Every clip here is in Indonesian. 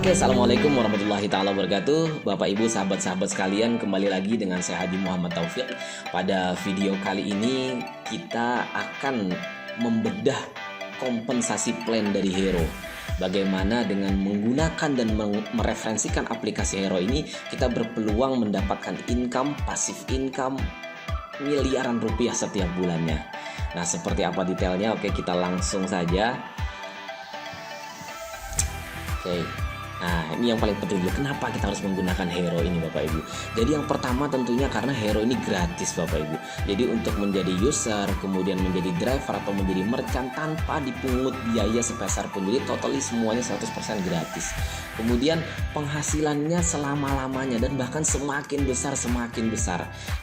Oke, assalamualaikum warahmatullahi taala wabarakatuh. Bapak Ibu, sahabat-sahabat sekalian, kembali lagi dengan saya Haji Muhammad Taufik. Pada video kali ini kita akan membedah kompensasi plan dari Hero. Bagaimana dengan menggunakan dan mereferensikan aplikasi Hero ini kita berpeluang mendapatkan income, passive income miliaran rupiah setiap bulannya. Nah, seperti apa detailnya? Oke, kita langsung saja. Oke. Nah, ini yang paling penting dulu. Kenapa kita harus menggunakan Hero ini, Bapak Ibu? Jadi yang pertama tentunya karena Hero ini gratis, Bapak Ibu. Jadi untuk menjadi user, kemudian menjadi driver atau menjadi merchant tanpa dipungut biaya sepeser pun. Jadi totally semuanya 100% gratis. Kemudian penghasilannya selama-lamanya dan bahkan semakin besar.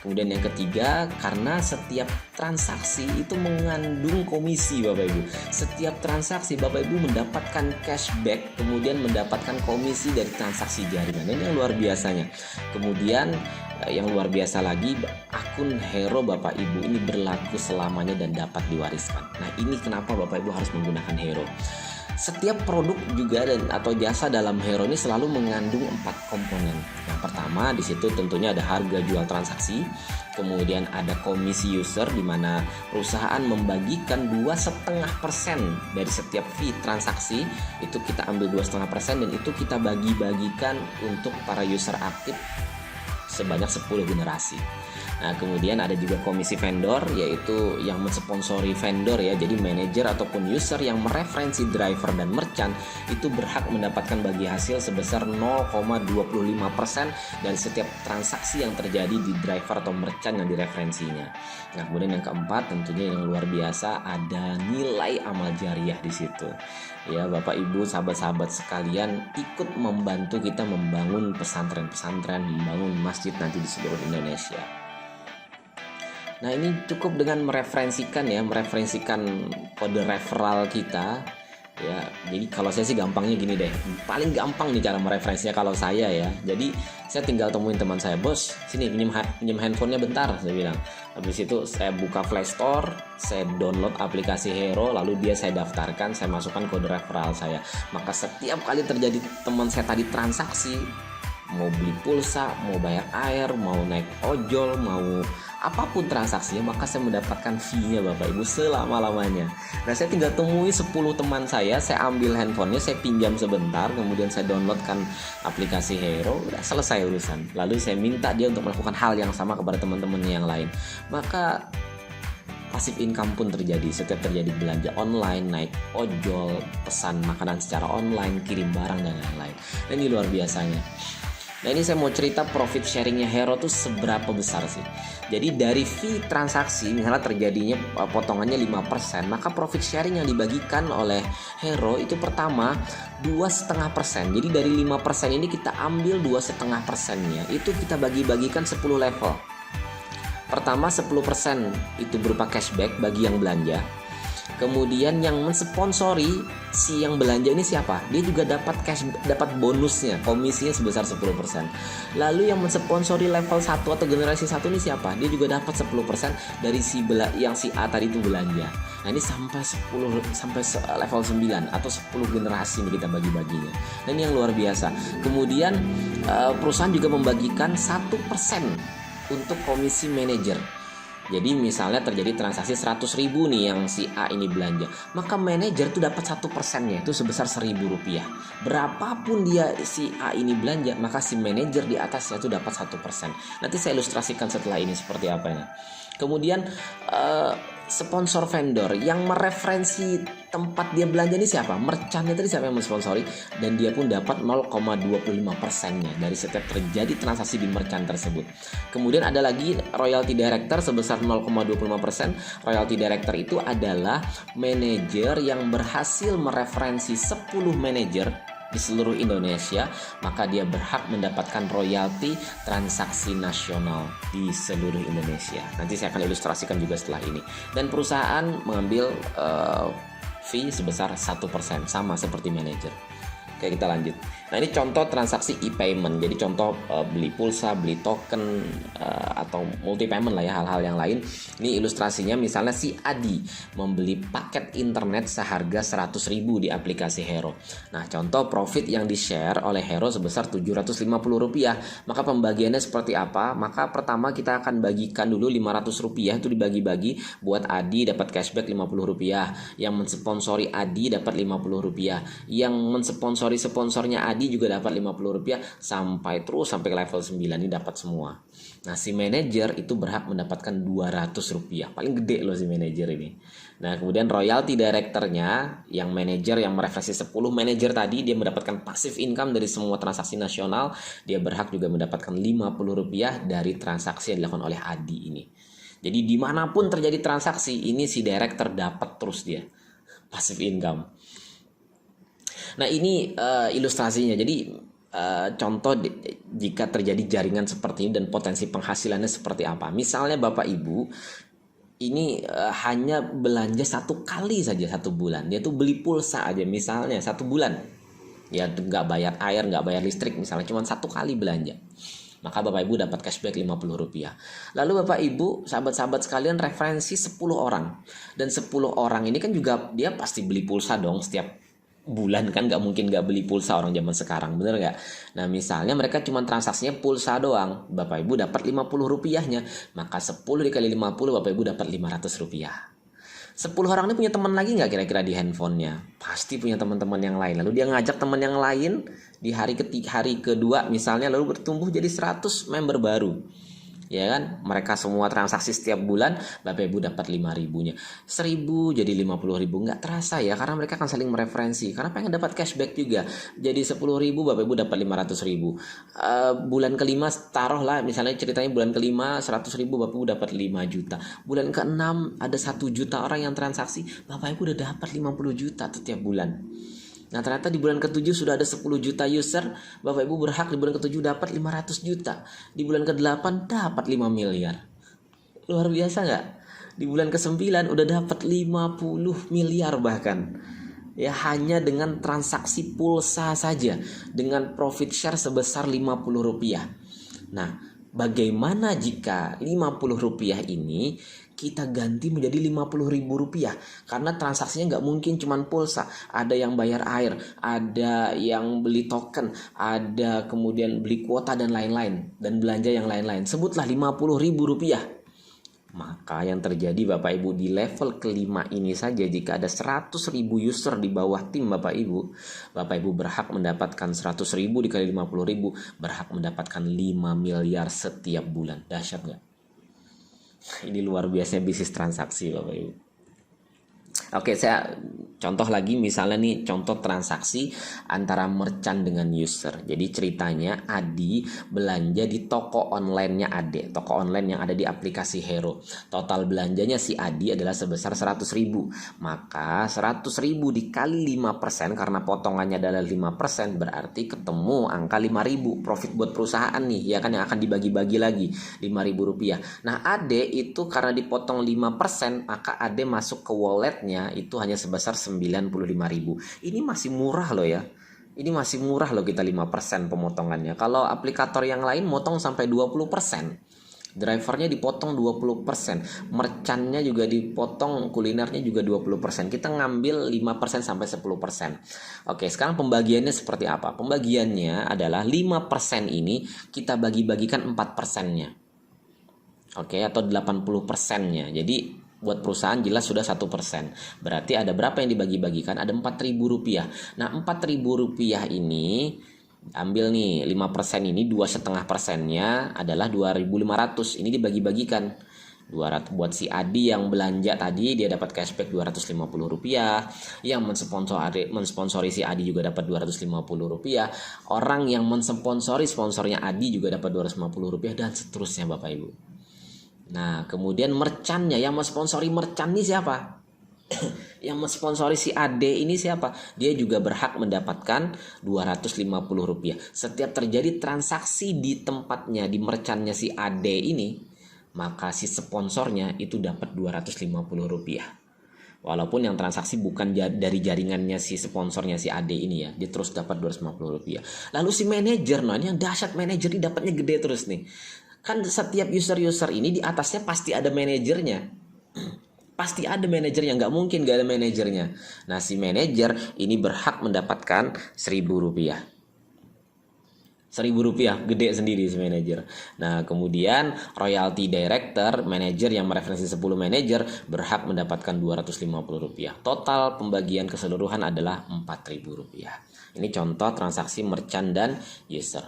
Kemudian yang ketiga, karena setiap transaksi itu mengandung komisi, Bapak Ibu. Setiap transaksi Bapak Ibu mendapatkan cashback, kemudian mendapatkan komisi dari transaksi jaringan. Ini yang luar biasanya. Kemudian yang luar biasa lagi, akun Hero Bapak Ibu ini berlaku selamanya dan dapat diwariskan. Nah, ini kenapa Bapak Ibu harus menggunakan Hero. Setiap produk juga atau jasa dalam Hero ini selalu mengandung 4 komponen. Yang pertama di situ tentunya ada harga jual transaksi, kemudian ada komisi user di mana perusahaan membagikan 2,5% dari setiap fee transaksi, itu kita ambil 2,5% dan itu kita bagi-bagikan untuk para user aktif sebanyak 10 generasi. Nah, kemudian ada juga komisi vendor, yaitu yang mensponsori vendor ya. Jadi manajer ataupun user yang mereferensi driver dan merchant itu berhak mendapatkan bagi hasil sebesar 0,25% dari setiap transaksi yang terjadi di driver atau merchant yang direferensinya. Nah, kemudian yang keempat tentunya yang luar biasa, ada nilai amal jariah di situ. Ya, Bapak Ibu, sahabat-sahabat sekalian, ikut membantu kita membangun pesantren-pesantren, membangun masjid nanti di seluruh Indonesia. Nah, ini cukup dengan mereferensikan kode referral kita ya. Jadi kalau saya sih gampangnya gini deh, paling gampang nih cara mereferensinya kalau saya ya. Jadi saya tinggal temuin teman saya, bos, sini pinjam handphonenya bentar, saya bilang. Habis itu saya buka Play Store, saya download aplikasi Hero, lalu saya daftarkan, saya masukkan kode referral saya. Maka setiap kali terjadi teman saya tadi transaksi, mau beli pulsa, mau bayar air, mau naik ojol, mau apapun transaksinya, maka saya mendapatkan fee-nya Bapak Ibu selama-lamanya. Nah, saya tinggal temui 10 teman saya ambil handphonenya, saya pinjam sebentar, kemudian saya downloadkan aplikasi Hero, udah selesai urusan. Lalu saya minta dia untuk melakukan hal yang sama kepada teman-temannya yang lain. Maka passive income pun terjadi. Setiap terjadi belanja online, naik ojol, pesan makanan secara online, kirim barang dan lain-lain. Dan ini luar biasanya. Nah, ini saya mau cerita profit sharingnya Hero tuh seberapa besar sih. Jadi dari fee transaksi misalnya terjadinya potongannya 5%, maka profit sharing yang dibagikan oleh Hero itu pertama 2,5%. Jadi dari 5% ini kita ambil 2,5%-nya, itu kita bagi-bagikan 10 level. Pertama 10% itu berupa cashback bagi yang belanja. Kemudian yang mensponsori si yang belanja ini siapa? Dia juga dapat bonusnya, komisinya sebesar 10%. Lalu yang mensponsori level 1 atau generasi 1 ini siapa? Dia juga dapat 10% dari yang si A tadi itu belanja. Nah, ini sampai level 9 atau 10 generasi ini kita bagi-baginya. Dan yang luar biasa. Kemudian perusahaan juga membagikan 1% untuk komisi manajer. Jadi misalnya terjadi transaksi 100.000 nih yang si A ini belanja, maka manajer tuh dapat 1%-nya itu sebesar 1.000 rupiah. Berapapun dia si A ini belanja, maka si manajer di atasnya tuh dapat 1%. Nanti saya ilustrasikan setelah ini seperti apa ya. Kemudian sponsor vendor yang mereferensi tempat dia belanja ini siapa? Merchantnya tadi siapa yang mensponsori, dan dia pun dapat 0,25%-nya dari setiap terjadi transaksi di merchant tersebut. Kemudian ada lagi royalty director sebesar 0,25%. Royalty director itu adalah manajer yang berhasil mereferensi 10 manajer di seluruh Indonesia, maka dia berhak mendapatkan royalti transaksi nasional di seluruh Indonesia. Nanti saya akan ilustrasikan juga setelah ini. Dan perusahaan mengambil fee sebesar 1%, sama seperti manajer. Oke, kita lanjut. Nah, ini contoh transaksi e-payment. Jadi contoh beli pulsa, beli token, atau multi payment lah ya, hal-hal yang lain. Ini ilustrasinya misalnya si Adi membeli paket internet seharga 100.000 di aplikasi Hero. Nah, contoh profit yang di-share oleh Hero sebesar Rp750. Maka pembagiannya seperti apa? Maka pertama kita akan bagikan dulu Rp500 itu dibagi-bagi buat Adi dapat cashback Rp50. Yang mensponsori Adi dapat Rp50. Yang mensponsori sponsornya Adi juga dapat Rp50 sampai ke level 9 ini dapat semua. Nah, si manajer itu berhak mendapatkan Rp200. Paling gede loh si manajer ini. Nah, kemudian royalty directornya yang manajer yang merefleksi 10 manajer tadi, dia mendapatkan passive income dari semua transaksi nasional. Dia berhak juga mendapatkan Rp50 dari transaksi yang dilakukan oleh Adi ini. Jadi dimanapun terjadi transaksi ini si director dapat terus dia passive income. Nah, ini ilustrasinya. Jadi contoh jika terjadi jaringan seperti ini dan potensi penghasilannya seperti apa. Misalnya Bapak Ibu ini hanya belanja 1 kali saja 1 bulan. Dia tuh beli pulsa aja misalnya 1 bulan. Ya nggak bayar air, nggak bayar listrik misalnya, cuma 1 kali belanja. Maka Bapak Ibu dapat cashback Rp50. Lalu Bapak Ibu, sahabat-sahabat sekalian, referensi 10 orang. Dan 10 orang ini kan juga dia pasti beli pulsa dong setiap bulan, kan nggak mungkin nggak beli pulsa orang zaman sekarang, bener nggak? Nah, misalnya mereka cuma transaksinya pulsa doang, Bapak Ibu dapat Rp50-nya, maka 10 dikali 50 Bapak Ibu dapat Rp500. 10 orang ini punya teman lagi nggak kira-kira di handphonenya? Pasti punya teman-teman yang lain. Lalu dia ngajak teman yang lain di hari kedua misalnya, lalu bertumbuh jadi 100 member baru. Ya kan, mereka semua transaksi setiap bulan, Bapak Ibu dapat 5.000-nya. 1.000 jadi 50.000, nggak terasa ya, karena mereka akan saling mereferensi, karena pengen dapat cashback juga. Jadi 10.000 Bapak Ibu dapat 500.000. Bulan kelima taruhlah, misalnya ceritanya bulan kelima 100.000 Bapak Ibu dapat 5 juta. Bulan ke-6 ada 1 juta orang yang transaksi, Bapak Ibu udah dapat 50 juta setiap bulan. Nah, ternyata di bulan ke-7 sudah ada 10 juta user, Bapak Ibu berhak di bulan ke-7 dapat 500 juta. Di bulan ke-8 dapat 5 miliar. Luar biasa nggak? Di bulan ke-9 udah dapat 50 miliar bahkan. Ya, hanya dengan transaksi pulsa saja, dengan profit share sebesar Rp50. Nah, bagaimana jika Rp50 ini kita ganti menjadi Rp50.000? Karena transaksinya nggak mungkin cuman pulsa, ada yang bayar air, ada yang beli token, ada kemudian beli kuota dan lain-lain, dan belanja yang lain-lain. Sebutlah Rp50.000. Maka yang terjadi Bapak Ibu di level kelima ini saja, jika ada 100.000 user di bawah tim Bapak Ibu berhak mendapatkan 100.000 dikali 50.000, berhak mendapatkan 5 miliar setiap bulan. Dahsyat nggak? Ini luar biasa bisnis transaksi Bapak Ibu. Oke, saya contoh lagi, misalnya nih contoh transaksi antara merchant dengan user. Jadi ceritanya Adi belanja di toko online-nya Ade, toko online yang ada di aplikasi Hero. Total belanjanya si Adi adalah sebesar 100.000. Maka 100.000 dikali 5%, karena potongannya adalah 5%, berarti ketemu angka 5.000 profit buat perusahaan nih, ya kan, yang akan dibagi-bagi lagi Rp5.000. Nah, Ade itu karena dipotong 5%, maka Ade masuk ke walletnya itu hanya sebesar 95.000. Ini masih murah loh ya. Ini masih murah loh kita 5% pemotongannya. Kalau aplikator yang lain motong sampai 20%. Drivernya dipotong 20%. Merchantnya juga dipotong, kulinernya juga 20%. Kita ngambil 5% sampai 10%. Oke, sekarang pembagiannya seperti apa? Pembagiannya adalah 5% ini kita bagi-bagikan 4%-nya. Oke, atau 80%-nya. Jadi buat perusahaan jelas sudah 1%. Berarti ada berapa yang dibagi-bagikan? Ada Rp4.000. Nah, Rp4.000 ini ambil nih 5% ini, 2,5%-nya adalah 2.500. Ini dibagi-bagikan 200 buat si Adi yang belanja tadi, dia dapat cashback Rp250. Yang mensponsori si Adi juga dapat Rp250. Orang yang sponsornya Adi juga dapat Rp250, dan seterusnya Bapak Ibu. Nah, kemudian merchantnya, yang mensponsori merchant ini siapa? Yang mensponsori si Ade ini siapa? Dia juga berhak mendapatkan Rp250. Setiap terjadi transaksi di tempatnya, di merchantnya si Ade ini, maka si sponsornya itu dapat Rp250. Walaupun yang transaksi bukan dari jaringannya si sponsornya si Ade ini ya, dia terus dapat Rp250. Lalu si manajer, nah ini yang dahsyat, manajer ini dapatnya gede terus nih. Kan setiap user ini di atasnya pasti ada manajernya. Pasti ada manajernya, nggak mungkin nggak ada manajernya. Nah si manajer ini berhak mendapatkan Rp1.000. Rp1.000 gede sendiri si manajer. Nah kemudian royalty director, manajer yang mereferensi 10 manajer berhak mendapatkan Rp250. Total pembagian keseluruhan adalah Rp4.000. Ini contoh transaksi merchant dan user.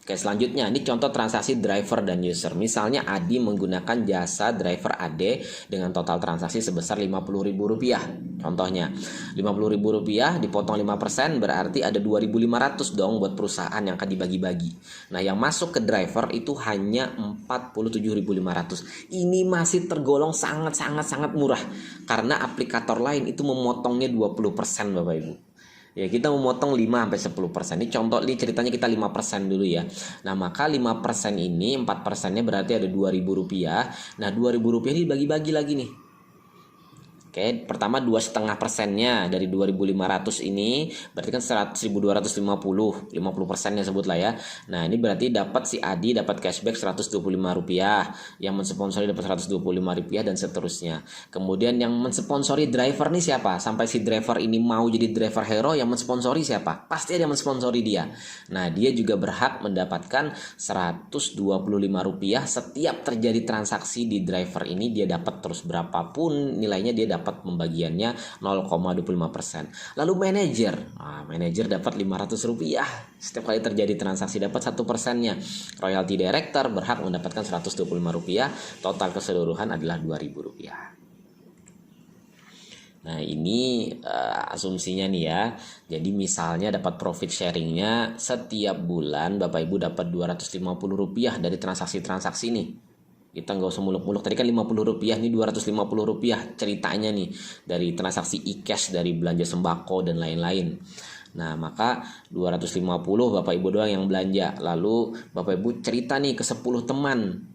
Oke, selanjutnya ini contoh transaksi driver dan user. Misalnya Adi menggunakan jasa driver AD dengan total transaksi sebesar Rp50.000. Contohnya Rp50.000 dipotong 5% berarti ada 2.500 dong buat perusahaan yang akan dibagi-bagi. Nah yang masuk ke driver itu hanya 47.500. Ini masih tergolong sangat murah karena aplikator lain itu memotongnya 20% Bapak Ibu. Ya kita memotong 5-10%. Ini contoh, ini ceritanya kita 5% dulu ya. Nah maka 5% ini 4%-nya berarti ada Rp2.000. Nah Rp2.000 ini dibagi-bagi lagi nih. Oke, pertama 2,5%-nya dari 2.500 ini berarti kan 1.250, 50%-nya sebutlah ya. Nah ini berarti dapat si Adi dapat cashback Rp125, yang mensponsori dapat Rp125 dan seterusnya. Kemudian yang mensponsori driver nih siapa? Sampai si driver ini mau jadi driver hero, yang mensponsori siapa? Pasti ada yang mensponsori dia. Nah dia juga berhak mendapatkan Rp125 setiap terjadi transaksi di driver ini. Dia dapat terus berapapun nilainya, dia dapat pembagiannya 0,25%. Lalu manajer, manajer dapat Rp500 setiap kali terjadi transaksi, dapat 1%-nya. Royalty director berhak mendapatkan Rp125. Total keseluruhan adalah Rp2.000. Nah ini asumsinya nih ya. Jadi misalnya dapat profit sharingnya setiap bulan Bapak Ibu dapat Rp250 dari transaksi-transaksi nih. Kita nggak usah muluk-muluk, tadi kan Rp50, ini Rp250 ceritanya nih dari transaksi e-cash, dari belanja sembako dan lain-lain. Nah maka 250 Bapak Ibu doang yang belanja. Lalu Bapak Ibu cerita nih ke 10 teman,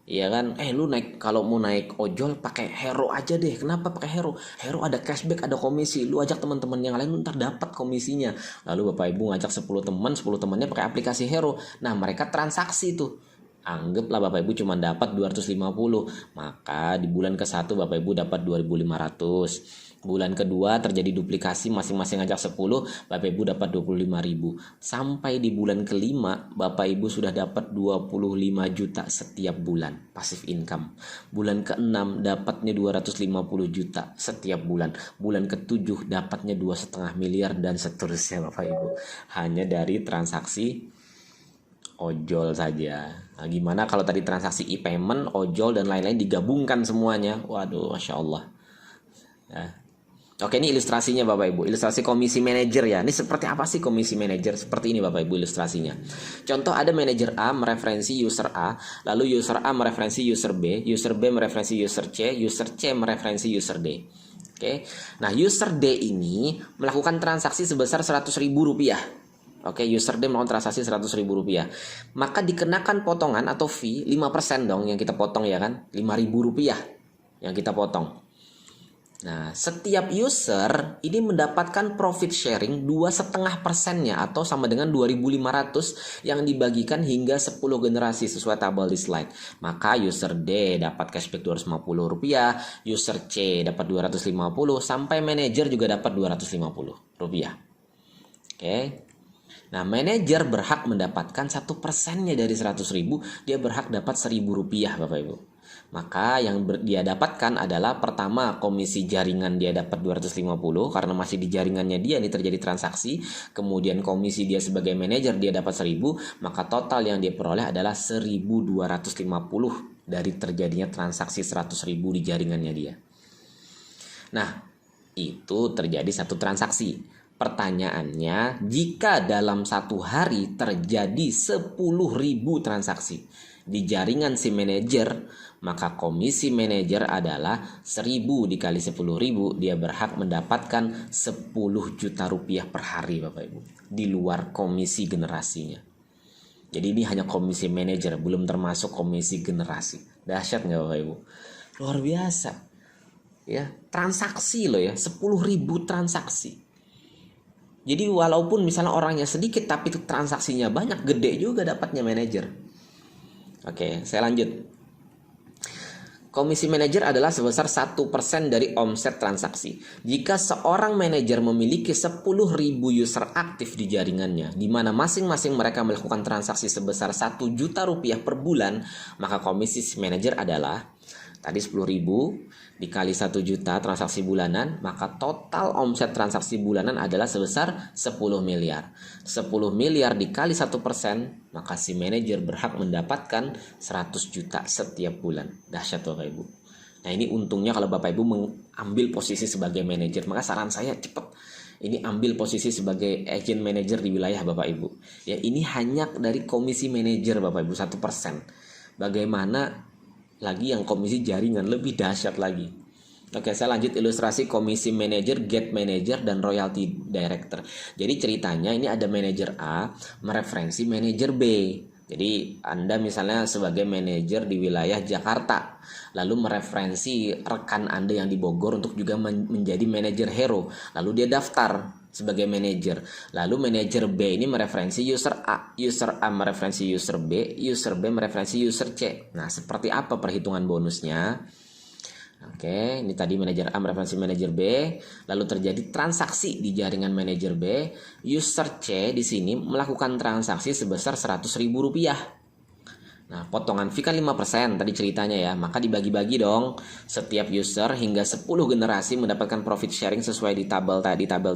iya kan, lu kalau mau naik ojol pakai Hero aja deh. Kenapa pakai Hero? Hero ada cashback, ada komisi. Lu ajak teman-teman yang lain, ntar dapat komisinya. Lalu Bapak Ibu ngajak 10 teman, 10 temannya pakai aplikasi Hero. Nah mereka transaksi tuh. Anggaplah Bapak Ibu cuma dapat 250. Maka di bulan ke-1 Bapak Ibu dapat 2.500. Bulan kedua terjadi duplikasi, masing-masing ngajak 10, Bapak Ibu dapat 25.000. Sampai di bulan kelima Bapak Ibu sudah dapat 25 juta setiap bulan passive income. Bulan ke-6 dapatnya 250 juta setiap bulan. Bulan ke-7 dapatnya 2,5 miliar dan seterusnya Bapak Ibu. Hanya dari transaksi ojol saja. Nah, gimana kalau tadi transaksi e-payment, ojol dan lain-lain digabungkan semuanya? Waduh, Masya Allah. Ya. Oke, ini ilustrasinya Bapak Ibu. Ilustrasi komisi manajer ya. Ini seperti apa sih komisi manajer? Seperti ini Bapak Ibu ilustrasinya. Contoh, ada manajer A mereferensi user A, lalu user A mereferensi user B mereferensi user C mereferensi user D. Oke. Nah, user D ini melakukan transaksi sebesar Rp100.000. Oke, user D melakukan transaksi Rp100.000. Maka dikenakan potongan atau fee 5% dong yang kita potong ya kan? Rp5.000 yang kita potong. Nah, setiap user ini mendapatkan profit sharing 2,5%-nya atau sama dengan 2.500 yang dibagikan hingga 10 generasi sesuai tabel di slide. Maka user D dapat cashback Rp250, user C dapat 250, sampai manajer juga dapat Rp250. Oke. Nah, manajer berhak mendapatkan 1%-nya dari 100.000, dia berhak dapat Rp1.000 Bapak Ibu. Maka yang dia dapatkan adalah pertama komisi jaringan dia dapat 250 karena masih di jaringannya dia ini terjadi transaksi. Kemudian komisi dia sebagai manajer dia dapat 1.000, maka total yang dia peroleh adalah 1.250 dari terjadinya transaksi 100.000 di jaringannya dia. Nah, itu terjadi satu transaksi. Pertanyaannya, jika dalam satu hari terjadi 10.000 transaksi di jaringan si manajer, maka komisi manajer adalah 1.000 dikali 10.000, dia berhak mendapatkan 10 juta rupiah per hari Bapak Ibu, di luar komisi generasinya. Jadi ini hanya komisi manajer, belum termasuk komisi generasi. Dahsyat nggak Bapak Ibu? Luar biasa. Ya, transaksi loh ya, 10.000 transaksi. Jadi walaupun misalnya orangnya sedikit tapi transaksinya banyak, gede juga dapatnya manajer. Oke, saya lanjut. Komisi manajer adalah sebesar 1% dari omset transaksi. Jika seorang manajer memiliki 10.000 user aktif di jaringannya, di mana masing-masing mereka melakukan transaksi sebesar 1 juta rupiah per bulan, maka komisi manajer adalah tadi 10.000 dikali 1 juta transaksi bulanan, maka total omset transaksi bulanan adalah sebesar 10 miliar. 10 miliar dikali 1%, maka si manajer berhak mendapatkan 100 juta setiap bulan. Dahsyat Bapak Ibu. Nah, ini untungnya kalau Bapak Ibu mengambil posisi sebagai manajer, maka saran saya cepat. Ini ambil posisi sebagai agent manager di wilayah Bapak Ibu. Ya, ini hanya dari komisi manajer Bapak Ibu 1%. Bagaimana lagi yang komisi jaringan, lebih dahsyat lagi. Oke, saya lanjut ilustrasi komisi manajer, gate manager, dan royalty director. Jadi ceritanya ini ada manajer A mereferensi manajer B. Jadi Anda misalnya sebagai manajer di wilayah Jakarta, lalu mereferensi rekan Anda yang di Bogor untuk juga menjadi manajer hero. Lalu dia daftar sebagai manajer. Lalu manajer B ini mereferensi user A mereferensi user B mereferensi user C. Nah, seperti apa perhitungan bonusnya? Oke, ini tadi manajer A mereferensi manajer B, lalu terjadi transaksi di jaringan manajer B. User C di sini melakukan transaksi sebesar 100.000 rupiah. Nah, potongan fee kan 5% tadi ceritanya ya. Maka dibagi-bagi dong. Setiap user hingga 10 generasi mendapatkan profit sharing sesuai di tabel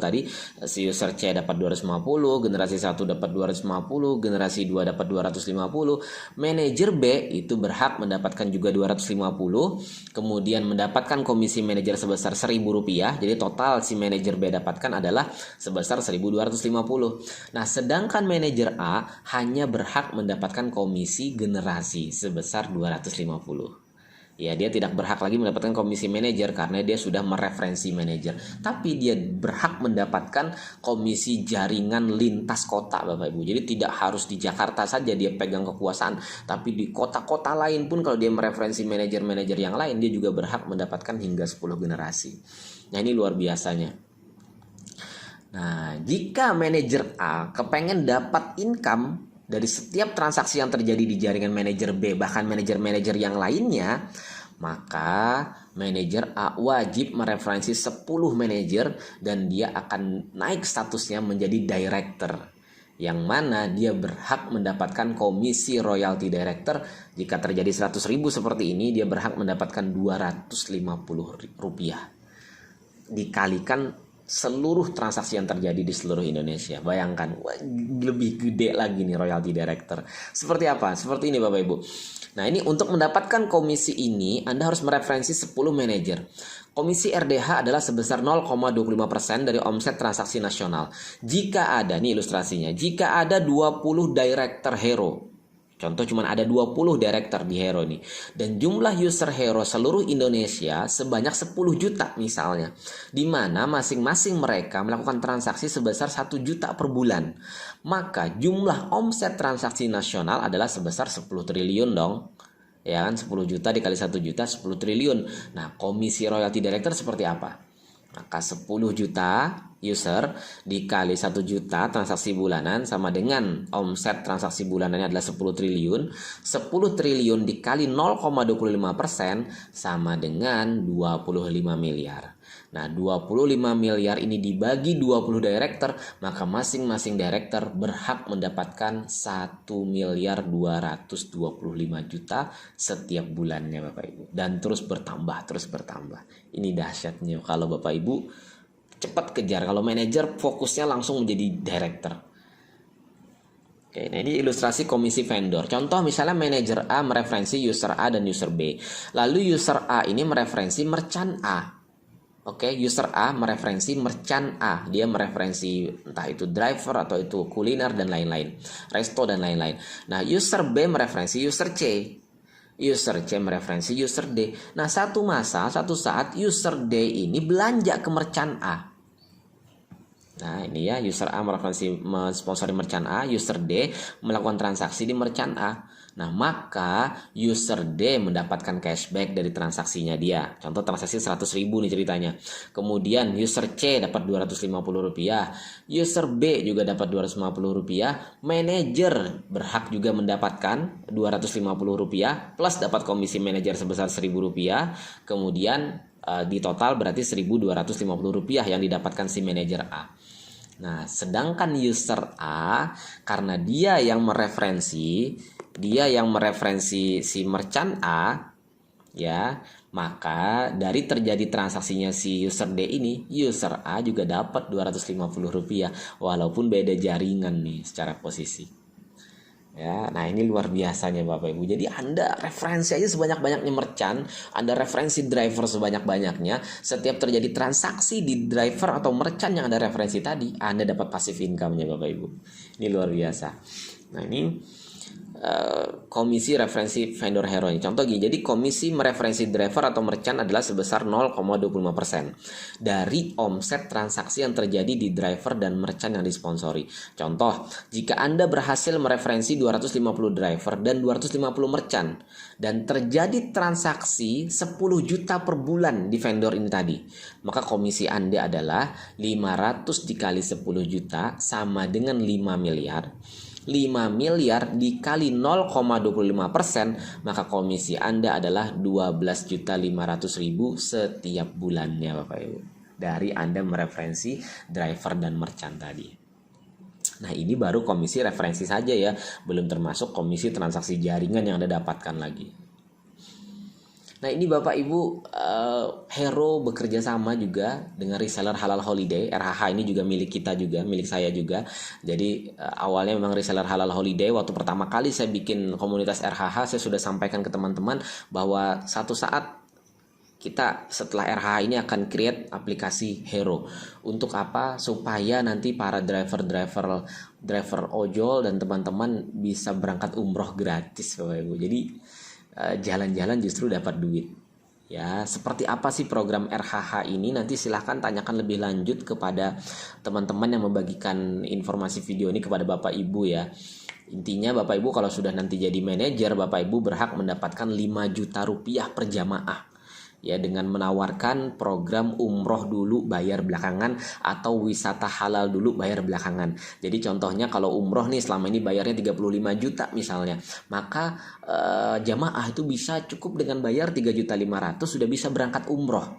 tadi. Si user C dapat 250, generasi 1 dapat 250, generasi 2 dapat 250. Manajer B itu berhak mendapatkan juga 250. Kemudian mendapatkan komisi manajer sebesar 1.000 rupiah. Jadi total si manajer B dapatkan adalah sebesar 1.250. Nah, sedangkan manajer A hanya berhak mendapatkan komisi generasi sebesar 250. Ya, dia tidak berhak lagi mendapatkan komisi manajer karena dia sudah mereferensi manajer. Tapi dia berhak mendapatkan komisi jaringan lintas kota Bapak Ibu. Jadi tidak harus di Jakarta saja dia pegang kekuasaan, tapi di kota-kota lain pun kalau dia mereferensi manajer-manajer yang lain, dia juga berhak mendapatkan hingga 10 generasi. Nah, ini luar biasanya. Nah, jika manajer A kepengen dapat income dari setiap transaksi yang terjadi di jaringan manajer B, bahkan manajer-manajer yang lainnya, maka manajer A wajib mereferensi 10 manajer dan dia akan naik statusnya menjadi director, yang mana dia berhak mendapatkan komisi royalty director. Jika terjadi 100.000 seperti ini, dia berhak mendapatkan 250 rupiah dikalikan seluruh transaksi yang terjadi di seluruh Indonesia. Bayangkan, lebih gede lagi nih royalty director. Seperti apa? Seperti ini Bapak Ibu. Nah, ini untuk mendapatkan komisi ini Anda harus mereferensi 10 manajer. Komisi RDH adalah sebesar 0,25% dari omset transaksi nasional. Jika ada, nih ilustrasinya, jika ada 20 director hero, contoh cuma ada 20 director di Hero nih, dan jumlah user Hero seluruh Indonesia sebanyak 10 juta misalnya, di mana masing-masing mereka melakukan transaksi sebesar 1 juta per bulan, maka jumlah omset transaksi nasional adalah sebesar 10 triliun dong. Ya kan, 10 juta dikali 1 juta 10 triliun. Nah, komisi royalty director seperti apa? Maka 10 juta user dikali 1 juta transaksi bulanan sama dengan omset transaksi bulanannya adalah 10 triliun. 10 triliun dikali 0,25% sama dengan 25 miliar. Nah, 25 miliar ini dibagi 20 director, maka masing-masing director berhak mendapatkan 1.225 juta setiap bulannya Bapak Ibu. Dan terus bertambah. Ini dahsyatnya kalau Bapak Ibu cepat kejar. Kalau manajer fokusnya langsung menjadi director. Oke, nah ini ilustrasi komisi vendor. Contoh misalnya manajer A mereferensi user A dan user B. Lalu user A ini mereferensi merchant A. Oke, user A mereferensi merchant A. Dia mereferensi entah itu driver atau itu kuliner dan lain-lain, resto dan lain-lain. Nah, user B mereferensi user C. User C mereferensi user D. Nah, satu saat user D ini belanja ke merchant A. Nah, ini ya, user A mereferensi mensponsori merchant A, user D melakukan transaksi di merchant A. Nah, maka user D mendapatkan cashback dari transaksinya dia. Contoh transaksi 100.000 nih ceritanya. Kemudian user C dapat Rp250, user B juga dapat Rp250, manajer berhak juga mendapatkan Rp250 plus dapat komisi manajer sebesar Rp1.000. Kemudian di total berarti Rp1.250 yang didapatkan si manajer A. Nah, sedangkan user A karena dia yang mereferensi si merchant A, ya, maka dari terjadi transaksinya si user D ini, user A juga dapat Rp250 walaupun beda jaringan nih secara posisi. Ya, nah ini luar biasanya Bapak Ibu. Jadi Anda referensi aja sebanyak-banyaknya merchant, Anda referensi driver sebanyak-banyaknya. Setiap terjadi transaksi di driver atau merchant yang Anda referensi tadi, Anda dapat passive income-nya Bapak Ibu. Ini luar biasa. Nah ini komisi referensi vendor hero ini. Contoh gini, jadi komisi mereferensi driver atau merchant adalah sebesar 0,25% dari omset transaksi yang terjadi di driver dan merchant yang disponsori. Contoh, jika Anda berhasil mereferensi 250 driver dan 250 merchant dan terjadi transaksi 10 juta per bulan di vendor ini tadi, maka komisi Anda adalah 500 dikali 10 juta sama dengan 5 miliar. 5 miliar dikali 0,25%, maka komisi Anda adalah 12.500.000 setiap bulannya Bapak Ibu. Dari Anda mereferensi driver dan merchant tadi. Nah ini baru komisi referensi saja ya, belum termasuk komisi transaksi jaringan yang Anda dapatkan lagi. Nah ini Bapak Ibu, Hero bekerja sama juga dengan reseller Halal Holiday. RHH ini juga milik kita juga, milik saya juga. Jadi awalnya memang reseller Halal Holiday. Waktu pertama kali saya bikin komunitas RHH, saya sudah sampaikan ke teman-teman bahwa satu saat kita setelah RHH ini akan create aplikasi Hero. Untuk apa? Supaya nanti para driver ojol dan teman-teman bisa berangkat umroh gratis Bapak Ibu. Jadi jalan-jalan justru dapat duit. Ya, seperti apa sih program RHH ini? Nanti silahkan tanyakan lebih lanjut kepada teman-teman yang membagikan informasi video ini kepada Bapak Ibu ya. Intinya Bapak Ibu kalau sudah nanti jadi manajer, Bapak Ibu berhak mendapatkan 5 juta rupiah per jamaah. Ya, dengan menawarkan program umroh dulu bayar belakangan atau wisata halal dulu bayar belakangan. Jadi contohnya kalau umroh nih selama ini bayarnya 35 juta misalnya, maka jamaah itu bisa cukup dengan bayar 3.500.000 sudah bisa berangkat umroh.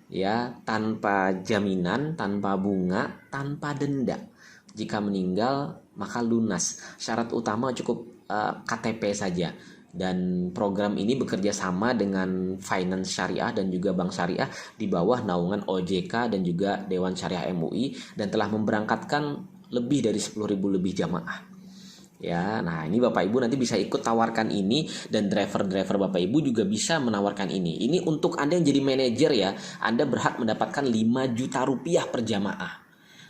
Ya, tanpa jaminan, tanpa bunga, tanpa denda. Jika meninggal maka lunas. Syarat utama cukup KTP saja. Dan program ini bekerja sama dengan Finance Syariah dan juga Bank Syariah di bawah naungan OJK dan juga Dewan Syariah MUI dan telah memberangkatkan lebih dari 10.000 lebih jamaah. Ya, nah ini Bapak Ibu nanti bisa ikut tawarkan ini dan driver-driver Bapak Ibu juga bisa menawarkan ini. Ini untuk Anda yang jadi manajer ya, Anda berhak mendapatkan 5 juta rupiah per jamaah.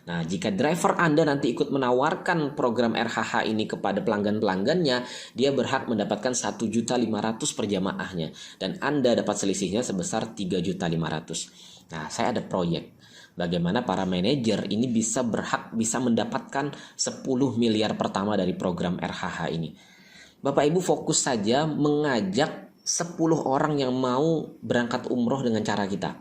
Nah, jika driver Anda nanti ikut menawarkan program RHH ini kepada pelanggan-pelanggannya, dia berhak mendapatkan 1.500.000 per jamaahnya. Dan Anda dapat selisihnya sebesar 3.500.000. Nah, saya ada proyek. Bagaimana para manajer ini bisa mendapatkan 10 miliar pertama dari program RHH ini. Bapak Ibu fokus saja mengajak 10 orang yang mau berangkat umroh dengan cara kita.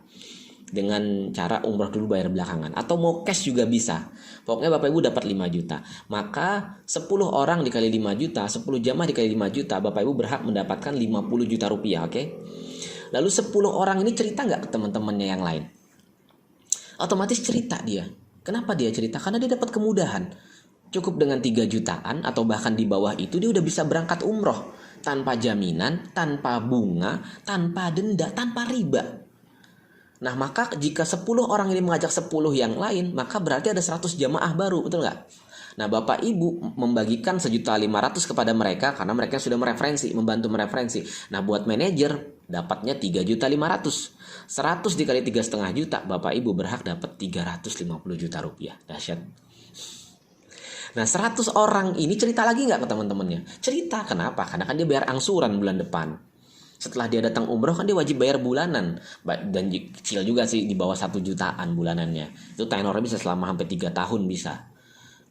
Dengan cara umroh dulu bayar belakangan atau mau cash juga bisa. Pokoknya Bapak Ibu dapat 5 juta. Maka 10 orang dikali 5 juta, 10 jamaah dikali 5 juta, Bapak Ibu berhak mendapatkan 50 juta rupiah, oke? Lalu 10 orang ini cerita nggak ke teman-temannya yang lain? Otomatis cerita dia. Kenapa dia cerita? Karena dia dapat kemudahan. Cukup dengan 3 jutaan atau bahkan di bawah itu dia udah bisa berangkat umroh tanpa jaminan, tanpa bunga, tanpa denda, tanpa riba. Nah, maka jika 10 orang ini mengajak 10 yang lain, maka berarti ada 100 jamaah baru, betul nggak? Nah, Bapak Ibu membagikan 1.500.000 kepada mereka karena mereka sudah membantu mereferensi. Nah, buat manajer dapatnya 3.500.000. 100 dikali 3,5 juta, Bapak Ibu berhak dapat 350 juta rupiah. Dahsyat. Nah, 100 orang ini cerita lagi nggak ke teman-temannya? Cerita, kenapa? Karena kan dia bayar angsuran bulan depan. Setelah dia datang umroh kan dia wajib bayar bulanan. Dan kecil juga sih, di bawah 1 jutaan bulanannya. Itu tenornya bisa selama hampir 3 tahun bisa.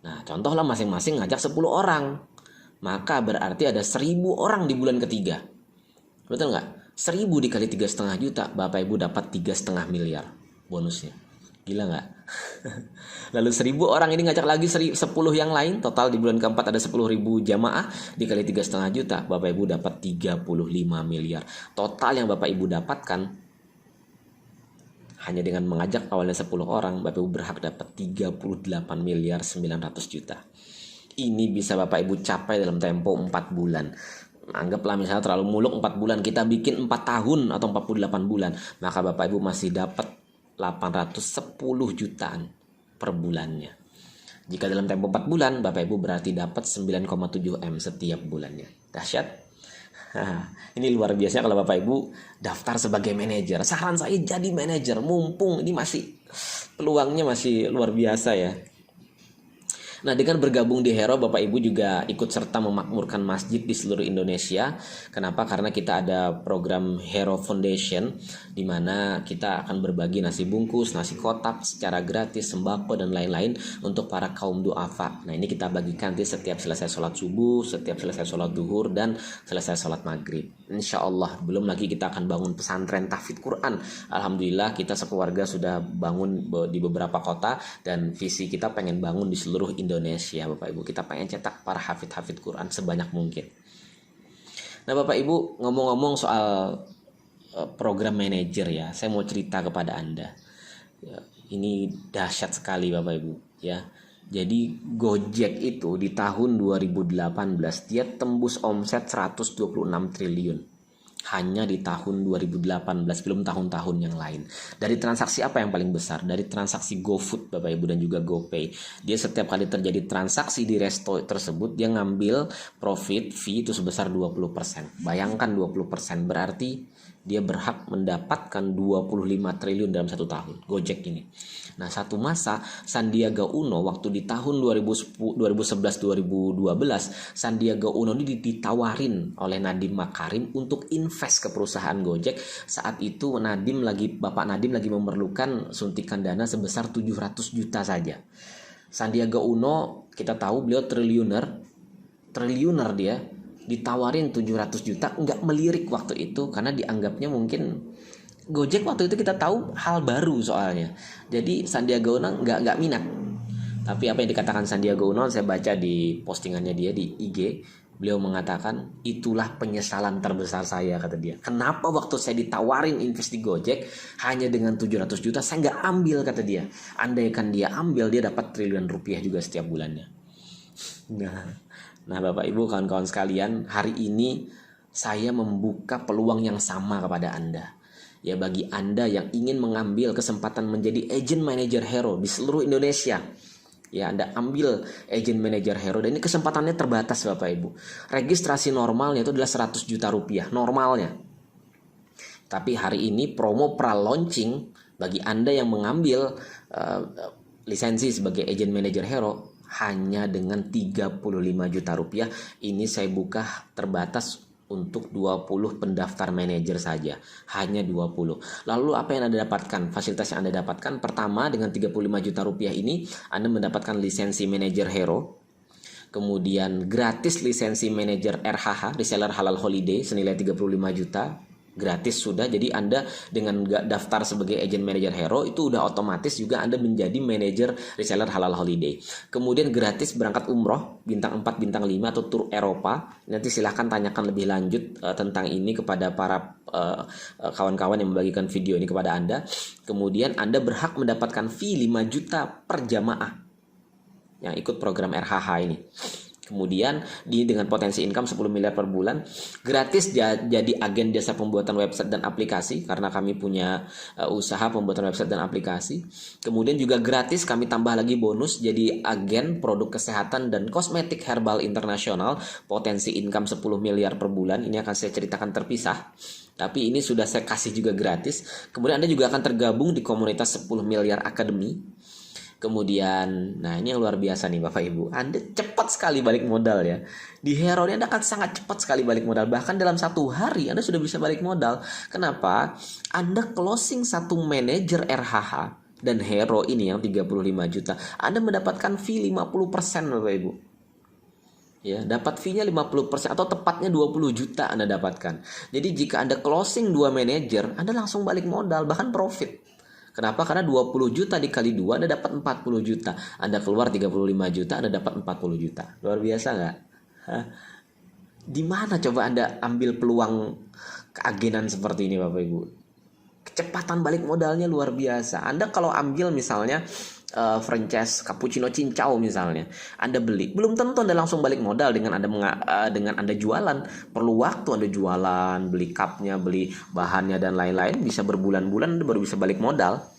Nah, contohlah masing-masing ngajak 10 orang. maka berarti ada 1.000 orang di bulan ketiga. Betul nggak? 1.000 dikali 3,5 juta, Bapak Ibu dapat 3,5 miliar bonusnya. Gila nggak? Lalu 1.000 orang ini ngajak lagi 10 yang lain, total di bulan keempat ada 10.000 jamaah, dikali 3,5 juta, Bapak Ibu dapat 35 miliar. Total yang Bapak Ibu dapatkan hanya dengan mengajak awalnya 10 orang, Bapak Ibu berhak dapat 38 miliar 900 juta. Ini bisa Bapak Ibu capai dalam tempo 4 bulan. Anggaplah misalnya terlalu muluk 4 bulan, kita bikin 4 tahun atau 48 bulan, maka Bapak Ibu masih dapat 810 jutaan per bulannya. Jika dalam tempo 4 bulan, Bapak Ibu berarti dapat 9,7 M setiap bulannya. Dahsyat. Ini luar biasa kalau Bapak Ibu daftar sebagai manajer. Saran saya jadi manajer, mumpung ini masih peluangnya masih luar biasa ya. Nah, dengan bergabung di Hero, Bapak Ibu juga ikut serta memakmurkan masjid di seluruh Indonesia. Kenapa? Karena kita ada program Hero Foundation, di mana kita akan berbagi nasi bungkus, nasi kotak secara gratis, sembako dan lain-lain untuk para kaum duafa. Nah, ini kita bagikan nanti setiap selesai sholat subuh, setiap selesai sholat duhur, dan selesai sholat maghrib. Insya Allah, belum lagi kita akan bangun pesantren tahfidz Quran. Alhamdulillah kita sekeluarga sudah bangun di beberapa kota, dan visi kita pengen bangun di seluruh Indonesia, Bapak Ibu. Kita pengen cetak para hafidz Quran sebanyak mungkin. Nah, Bapak Ibu, ngomong-ngomong soal program manajer ya, saya mau cerita kepada Anda. Ya, ini dahsyat sekali Bapak Ibu ya. Jadi Gojek itu di tahun 2018 dia tembus omset 126 triliun. Hanya di tahun 2018, belum tahun-tahun yang lain. Dari transaksi apa yang paling besar? Dari transaksi GoFood Bapak Ibu dan juga GoPay. Dia setiap kali terjadi transaksi di resto tersebut, dia ngambil profit fee itu sebesar 20%. Bayangkan 20%, berarti dia berhak mendapatkan 25 triliun dalam 1 tahun, Gojek ini. Nah, satu masa Sandiaga Uno waktu di tahun 2011-2012, Sandiaga Uno ini ditawarin oleh Nadiem Makarim untuk invest ke perusahaan Gojek. Saat itu Bapak Nadiem lagi memerlukan suntikan dana sebesar 700 juta saja. Sandiaga Uno, kita tahu beliau triliuner dia, ditawarin 700 juta, nggak melirik waktu itu karena dianggapnya mungkin Gojek waktu itu kita tahu hal baru soalnya. Jadi Sandiaga Uno nggak minat. Tapi apa yang dikatakan Sandiaga Uno, saya baca di postingannya dia di IG, beliau mengatakan, itulah penyesalan terbesar saya, kata dia. Kenapa waktu saya ditawarin invest di Gojek hanya dengan 700 juta saya nggak ambil, kata dia. Andaikan dia ambil, dia dapat triliunan rupiah juga setiap bulannya. Nah Bapak Ibu, kawan-kawan sekalian, hari ini saya membuka peluang yang sama kepada Anda. Ya, bagi Anda yang ingin mengambil kesempatan menjadi agent manager Hero di seluruh Indonesia, ya Anda ambil agent manager Hero, dan ini kesempatannya terbatas Bapak Ibu. Registrasi normalnya itu adalah 100 juta rupiah normalnya. Tapi hari ini promo pra-launching bagi Anda yang mengambil lisensi sebagai agent manager Hero hanya dengan 35 juta rupiah. Ini saya buka terbatas untuk 20 pendaftar manajer saja, hanya 20. Lalu apa yang Anda dapatkan? Fasilitas yang Anda dapatkan, pertama dengan 35 juta rupiah ini Anda mendapatkan lisensi manajer Hero, kemudian gratis lisensi manajer RHH, reseller halal holiday senilai 35 juta, gratis sudah. Jadi Anda dengan daftar sebagai agent manager Hero itu udah otomatis juga Anda menjadi manajer reseller halal holiday. Kemudian gratis berangkat umroh bintang 4, bintang 5 atau tur Eropa. Nanti silahkan tanyakan lebih lanjut tentang ini kepada para kawan-kawan yang membagikan video ini kepada Anda. Kemudian Anda berhak mendapatkan fee 5 juta per jamaah yang ikut program RHH ini. Kemudian dengan potensi income 10 miliar per bulan, gratis jadi agen jasa pembuatan website dan aplikasi karena kami punya usaha pembuatan website dan aplikasi. Kemudian juga gratis kami tambah lagi bonus jadi agen produk kesehatan dan kosmetik herbal internasional, potensi income 10 miliar per bulan. Ini akan saya ceritakan terpisah, tapi ini sudah saya kasih juga gratis. Kemudian Anda juga akan tergabung di komunitas 10 miliar Academy. Kemudian, nah ini yang luar biasa nih Bapak Ibu, Anda cepat sekali balik modal ya. Di Hero ini Anda akan sangat cepat sekali balik modal. Bahkan dalam 1 hari Anda sudah bisa balik modal. Kenapa? Anda closing satu manajer RHH dan Hero ini yang 35 juta, Anda mendapatkan fee 50% Bapak Ibu. Ya, dapat fee-nya 50% atau tepatnya 20 juta Anda dapatkan. Jadi jika Anda closing 2 manajer, Anda langsung balik modal, bahkan profit. Kenapa? Karena 20 juta dikali 2 Anda dapat 40 juta. Anda keluar 35 juta, Anda dapat 40 juta. Luar biasa nggak? Hah? Di mana coba Anda ambil peluang keagenan seperti ini Bapak Ibu? Kecepatan balik modalnya luar biasa. Anda kalau ambil misalnya franchise cappuccino cincau misalnya, Anda beli, belum tentu Anda langsung balik modal dengan Anda jualan. Perlu waktu Anda jualan, beli cupnya, beli bahannya dan lain-lain, bisa berbulan-bulan Anda baru bisa balik modal.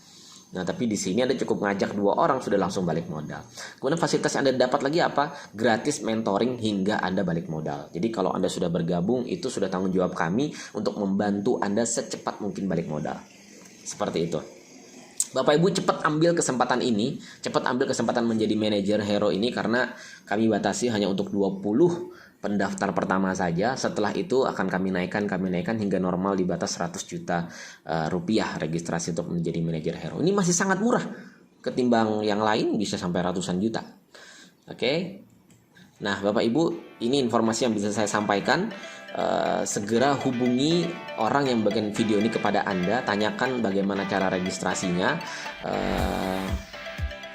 Nah, tapi di sini Anda cukup ngajak 2 orang sudah langsung balik modal. Kemudian fasilitas yang Anda dapat lagi apa? Gratis mentoring hingga Anda balik modal. Jadi kalau Anda sudah bergabung, itu sudah tanggung jawab kami untuk membantu Anda secepat mungkin balik modal. Seperti itu. Bapak Ibu cepat ambil kesempatan ini, cepat ambil kesempatan menjadi manajer Hero ini karena kami batasi hanya untuk 20 pendaftar pertama saja. Setelah itu akan kami naikkan hingga normal di batas 100 juta rupiah registrasi untuk menjadi manajer Hero. Ini masih sangat murah ketimbang yang lain, bisa sampai ratusan juta. Oke. Nah, Bapak Ibu, ini informasi yang bisa saya sampaikan. Segera hubungi orang yang bagian video ini kepada Anda, tanyakan bagaimana cara registrasinya.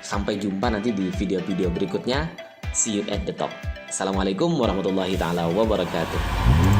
Sampai jumpa nanti di video-video berikutnya. See you at the top. Assalamualaikum warahmatullahi taala wabarakatuh.